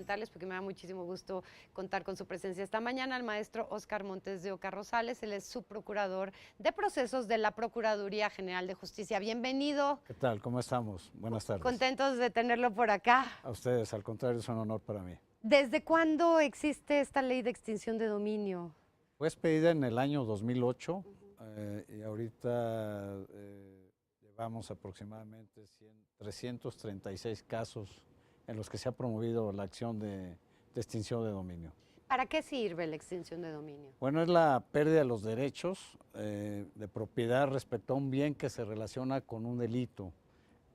Documentales, porque me da muchísimo gusto contar con su presencia esta mañana, al maestro Óscar Montes de Oca Rosales. Él es subprocurador de procesos de la Procuraduría General de Justicia. Bienvenido. ¿Qué tal? ¿Cómo estamos? Buenas tardes. Contentos de tenerlo por acá. A ustedes, al contrario, es un honor para mí. ¿Desde cuándo existe esta ley de extinción de dominio? Fue expedida en el año 2008 y ahorita llevamos aproximadamente 336 casos en los que se ha promovido la acción de extinción de dominio. ¿Para qué sirve la extinción de dominio? Bueno, es la pérdida de los derechos de propiedad respecto a un bien que se relaciona con un delito.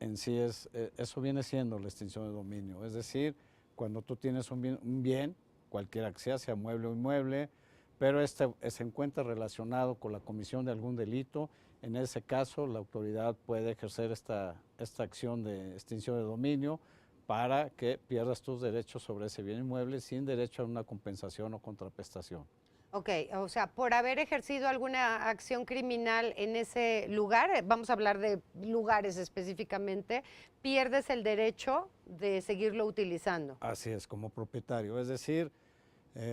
En sí eso viene siendo la extinción de dominio, es decir, cuando tú tienes un bien, cualquiera que sea mueble o inmueble, pero se encuentra relacionado con la comisión de algún delito, en ese caso la autoridad puede ejercer esta acción de extinción de dominio para que pierdas tus derechos sobre ese bien inmueble sin derecho a una compensación o contraprestación. Ok, o sea, por haber ejercido alguna acción criminal en ese lugar, vamos a hablar de lugares específicamente, pierdes el derecho de seguirlo utilizando. Así es, como propietario, es decir,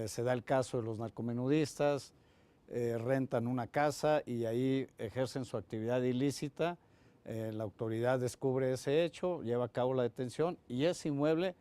se da el caso de los narcomenudistas, rentan una casa y ahí ejercen su actividad ilícita, la autoridad descubre ese hecho, lleva a cabo la detención y ese inmueble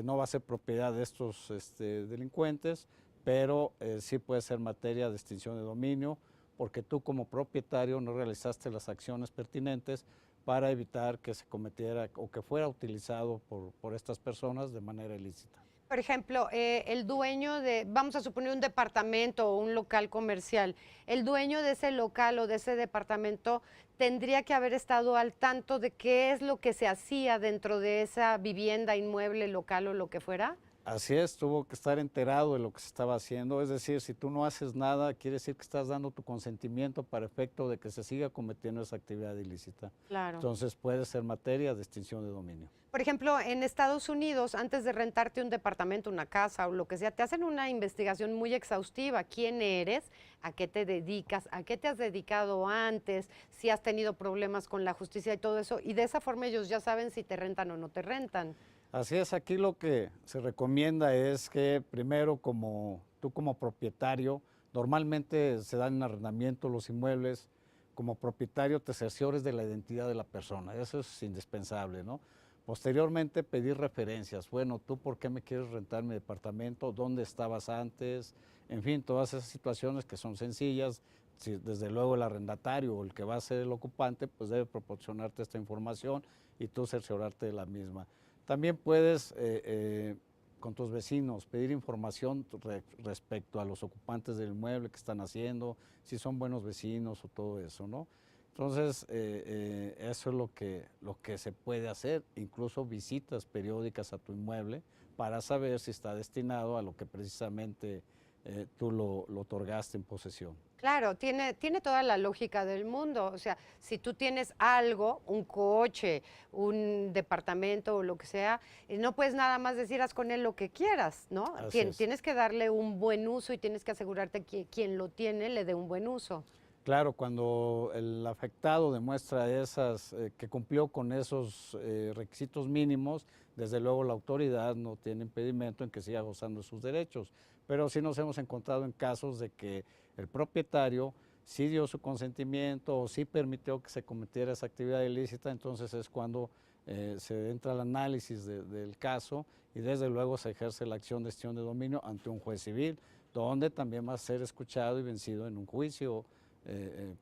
no va a ser propiedad de estos delincuentes, pero sí puede ser materia de extinción de dominio, porque tú como propietario no realizaste las acciones pertinentes para evitar que se cometiera o que fuera utilizado por estas personas de manera ilícita. Por ejemplo, el dueño de, vamos a suponer un departamento o un local comercial, el dueño de ese local o de ese departamento tendría que haber estado al tanto de qué es lo que se hacía dentro de esa vivienda, inmueble, local o lo que fuera. Así es, tuvo que estar enterado de lo que se estaba haciendo, es decir, si tú no haces nada, quiere decir que estás dando tu consentimiento para efecto de que se siga cometiendo esa actividad ilícita. Claro. Entonces puede ser materia de extinción de dominio. Por ejemplo, en Estados Unidos, antes de rentarte un departamento, una casa o lo que sea, te hacen una investigación muy exhaustiva. ¿Quién eres? ¿A qué te dedicas? ¿A qué te has dedicado antes? Si has tenido problemas con la justicia y todo eso. Y de esa forma ellos ya saben si te rentan o no te rentan. Así es, aquí lo que se recomienda es que primero tú como propietario, normalmente se dan en arrendamiento los inmuebles, como propietario te cerciores de la identidad de la persona, eso es indispensable, ¿no? Posteriormente pedir referencias, bueno, ¿tú por qué me quieres rentar mi departamento? ¿Dónde estabas antes? En fin, todas esas situaciones que son sencillas, desde luego el arrendatario o el que va a ser el ocupante, pues debe proporcionarte esta información y tú cerciorarte de la misma. También puedes, con tus vecinos, pedir información respecto a los ocupantes del inmueble que están haciendo, si son buenos vecinos o todo eso, ¿no? Entonces, eso es lo que se puede hacer, incluso visitas periódicas a tu inmueble para saber si está destinado a lo que precisamente tú lo otorgaste en posesión. Claro, tiene toda la lógica del mundo. O sea, si tú tienes algo, un coche, un departamento o lo que sea, no puedes nada más decir haz con él lo que quieras, ¿no? Tienes que darle un buen uso y tienes que asegurarte que quien lo tiene le dé un buen uso. Claro, cuando el afectado demuestra que cumplió con esos requisitos mínimos, desde luego la autoridad no tiene impedimento en que siga gozando de sus derechos. Pero sí nos hemos encontrado en casos de que el propietario sí dio su consentimiento o sí permitió que se cometiera esa actividad ilícita, entonces es cuando se entra al análisis del caso y desde luego se ejerce la acción de extinción de dominio ante un juez civil, donde también va a ser escuchado y vencido en un juicio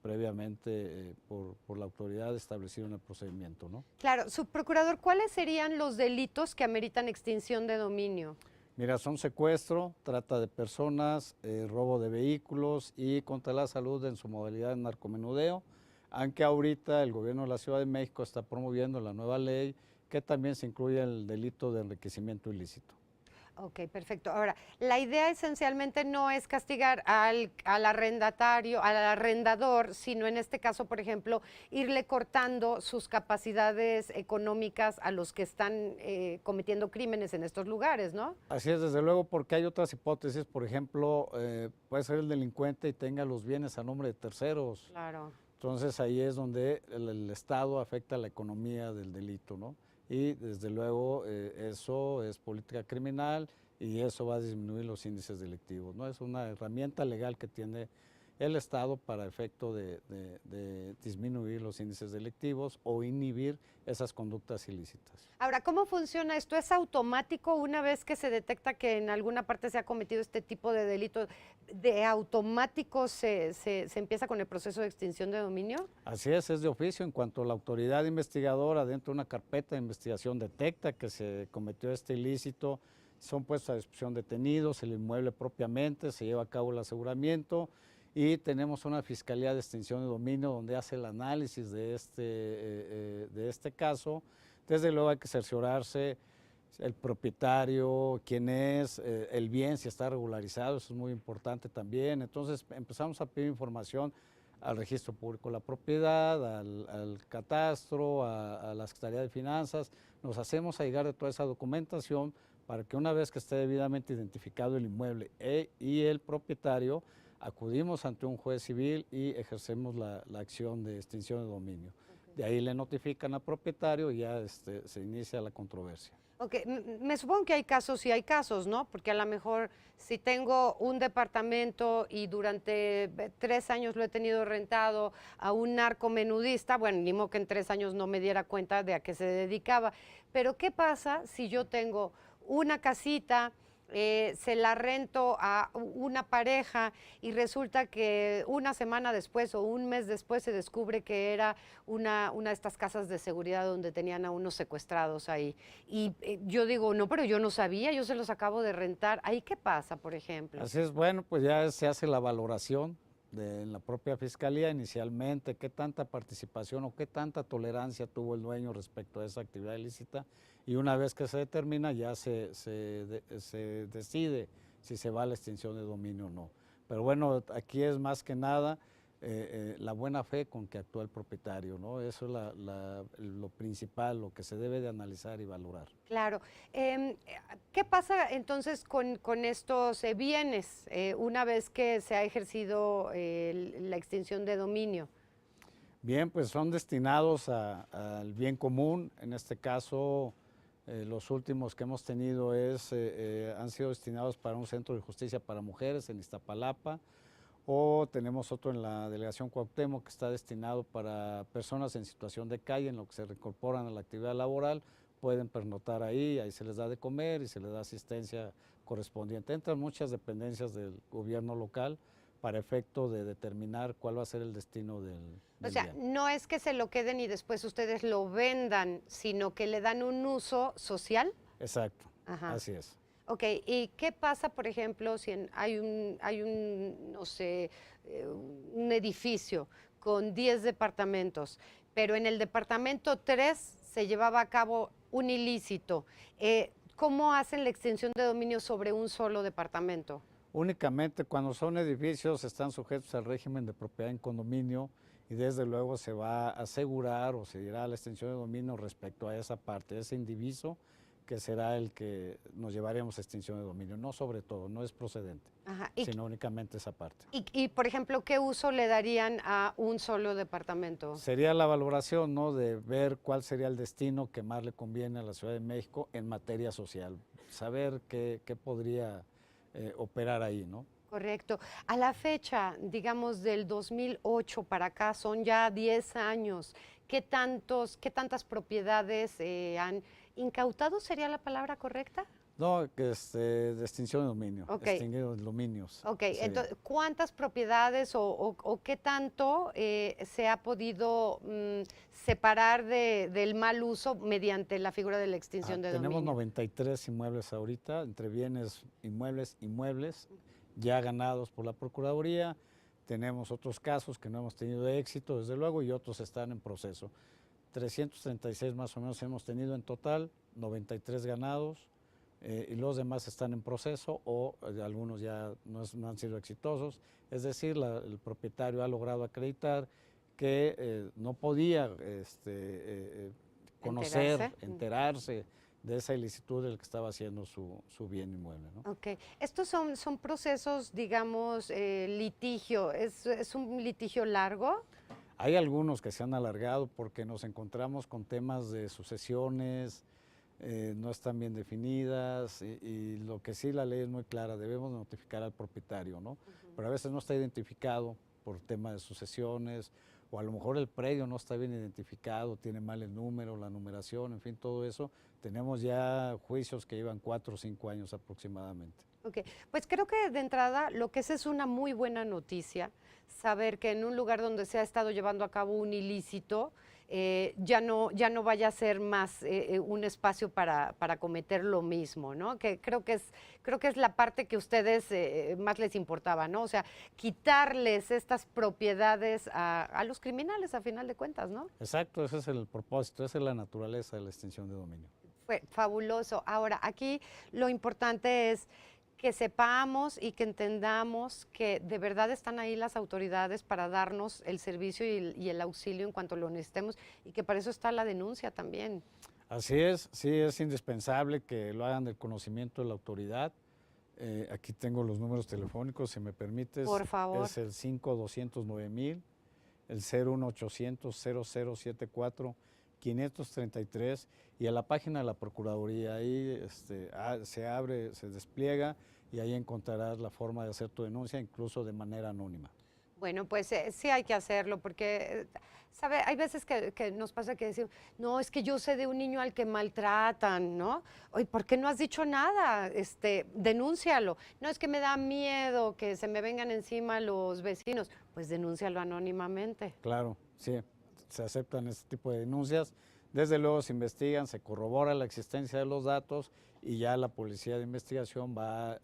previamente por la autoridad establecida en el procedimiento, ¿no? Claro, subprocurador, ¿cuáles serían los delitos que ameritan extinción de dominio? Mira, son secuestro, trata de personas, robo de vehículos y contra la salud en su modalidad de narcomenudeo, aunque ahorita el gobierno de la Ciudad de México está promoviendo la nueva ley que también se incluye el delito de enriquecimiento ilícito. Ok, perfecto. Ahora, la idea esencialmente no es castigar al arrendatario, al arrendador, sino en este caso, por ejemplo, irle cortando sus capacidades económicas a los que están cometiendo crímenes en estos lugares, ¿no? Así es, desde luego, porque hay otras hipótesis, por ejemplo, puede ser el delincuente y tenga los bienes a nombre de terceros. Claro. Entonces ahí es donde el Estado afecta la economía del delito, ¿no? Y desde luego eso es política criminal y eso va a disminuir los índices delictivos, ¿no? Es una herramienta legal que tiene el Estado para efecto de disminuir los índices delictivos o inhibir esas conductas ilícitas. Ahora, ¿cómo funciona esto? ¿Es automático una vez que se detecta que en alguna parte se ha cometido este tipo de delito? ¿De automático se empieza con el proceso de extinción de dominio? Así es de oficio. En cuanto la autoridad investigadora dentro de una carpeta de investigación detecta que se cometió este ilícito, son puestos a disposición detenidos, el inmueble propiamente, se lleva a cabo el aseguramiento y tenemos una Fiscalía de Extinción de Dominio donde hace el análisis de este caso. Desde luego hay que cerciorarse el propietario, quién es, el bien, si está regularizado, eso es muy importante también. Entonces empezamos a pedir información al Registro Público de la Propiedad, al Catastro, a la Secretaría de Finanzas. Nos hacemos llegar de toda esa documentación para que una vez que esté debidamente identificado el inmueble y el propietario, acudimos ante un juez civil y ejercemos la acción de extinción de dominio. De ahí le notifican al propietario y ya se inicia la controversia. Ok, me supongo que hay casos y hay casos, ¿no? Porque a lo mejor si tengo un departamento y durante 3 años lo he tenido rentado a un narcomenudista, bueno, ni modo que en 3 años no me diera cuenta de a qué se dedicaba. Pero ¿qué pasa si yo tengo una casita, se la rento a una pareja y resulta que una semana después o un mes después se descubre que era una de estas casas de seguridad donde tenían a unos secuestrados ahí? Y yo digo, no, pero yo no sabía, yo se los acabo de rentar. ¿Ahí qué pasa, por ejemplo? Así es, bueno, pues ya se hace la valoración de la propia Fiscalía inicialmente, qué tanta participación o qué tanta tolerancia tuvo el dueño respecto a esa actividad ilícita, y una vez que se determina ya se decide si se va a la extinción de dominio o no. Pero bueno, aquí es más que nada la buena fe con que actúa el propietario, ¿no? Eso es lo principal, lo que se debe de analizar y valorar. Claro. ¿Qué pasa entonces con estos bienes una vez que se ha ejercido la extinción de dominio? Bien, pues son destinados al bien común. En este caso, los últimos que hemos tenido han sido destinados para un centro de justicia para mujeres en Iztapalapa, o tenemos otro en la delegación Cuauhtémoc que está destinado para personas en situación de calle, en lo que se reincorporan a la actividad laboral, pueden pernoctar ahí se les da de comer y se les da asistencia correspondiente. Entran muchas dependencias del gobierno local para efecto de determinar cuál va a ser el destino del O sea, bien. no es que se lo queden y después ustedes lo vendan, sino que le dan un uso social. Exacto, Ajá. así es. Ok, ¿y qué pasa, por ejemplo, si no sé, un edificio con 10 departamentos, pero en el departamento 3 se llevaba a cabo un ilícito? ¿Cómo hacen la extensión de dominio sobre un solo departamento? Únicamente cuando son edificios están sujetos al régimen de propiedad en condominio y desde luego se va a asegurar o se dirá la extensión de dominio respecto a esa parte, ese indiviso que será el que nos llevaremos a extinción de dominio, no sobre todo, no es procedente, Ajá. sino únicamente esa parte. Por ejemplo, ¿qué uso le darían a un solo departamento? Sería la valoración, ¿no?, de ver cuál sería el destino que más le conviene a la Ciudad de México en materia social, saber qué podría operar ahí, ¿no? Correcto. A la fecha, digamos, del 2008 para acá, son ya 10 años. ¿Qué tantas propiedades han incautado? ¿Sería la palabra correcta? No, de extinción de dominio, Ok. extinguidos dominios. Ok, sería. entonces, ¿cuántas propiedades o qué tanto se ha podido separar del mal uso mediante la figura de la extinción de Tenemos dominio? 93 inmuebles ahorita, entre bienes inmuebles, ya ganados por la Procuraduría. Tenemos otros casos que no hemos tenido éxito, desde luego, y otros están en proceso. 336 más o menos hemos tenido en total, 93 ganados, y los demás están en proceso o algunos ya no han sido exitosos. Es decir, el propietario ha logrado acreditar que no podía conocer, enterarse de esa ilicitud del que estaba haciendo su bien inmueble, ¿no? Ok, estos son procesos, digamos, litigio, ¿es un litigio largo? Hay algunos que se han alargado porque nos encontramos con temas de sucesiones, no están bien definidas y lo que sí la ley es muy clara, debemos notificar al propietario, ¿no? Pero a veces no está identificado por tema de sucesiones o a lo mejor el predio no está bien identificado, tiene mal el número, la numeración, en fin, todo eso. Tenemos ya juicios que llevan 4 o 5 años aproximadamente. Ok, pues creo que de entrada lo que es una muy buena noticia, saber que en un lugar donde se ha estado llevando a cabo un ilícito, ya no vaya a ser más un espacio para cometer lo mismo, ¿no? Que creo que es la parte que a ustedes más les importaba, ¿no? O sea, quitarles estas propiedades a los criminales a final de cuentas, ¿no? Exacto, ese es el propósito, esa es la naturaleza de la extinción de dominio. Fue fabuloso. Ahora, aquí lo importante es que sepamos y que entendamos que de verdad están ahí las autoridades para darnos el servicio y el auxilio en cuanto lo necesitemos y que para eso está la denuncia también. Así es, sí, es indispensable que lo hagan del conocimiento de la autoridad. Aquí tengo los números telefónicos, si me permites. Por favor. Es el 5209,000, el 01800-0074-533 y a la página de la Procuraduría. Ahí se abre, se despliega y ahí encontrarás la forma de hacer tu denuncia, incluso de manera anónima. Bueno, pues sí hay que hacerlo porque, ¿sabe? Hay veces que nos pasa que decimos, no, es que yo sé de un niño al que maltratan, ¿no? Oye, ¿por qué no has dicho nada? Denúncialo. No, es que me da miedo que se me vengan encima los vecinos. Pues denúncialo anónimamente. Claro, sí, se aceptan este tipo de denuncias. Desde luego se investigan, se corrobora la existencia de los datos y ya la policía de investigación va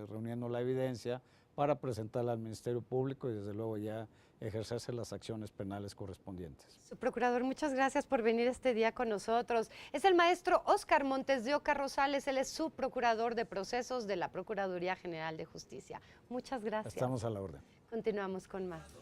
reuniendo la evidencia para presentarla al Ministerio Público y desde luego ya ejercerse las acciones penales correspondientes. Su procurador, muchas gracias por venir este día con nosotros. Es el maestro Óscar Montes de Oca Rosales, él es subprocurador de procesos de la Procuraduría General de Justicia. Muchas gracias. Estamos a la orden. Continuamos con más.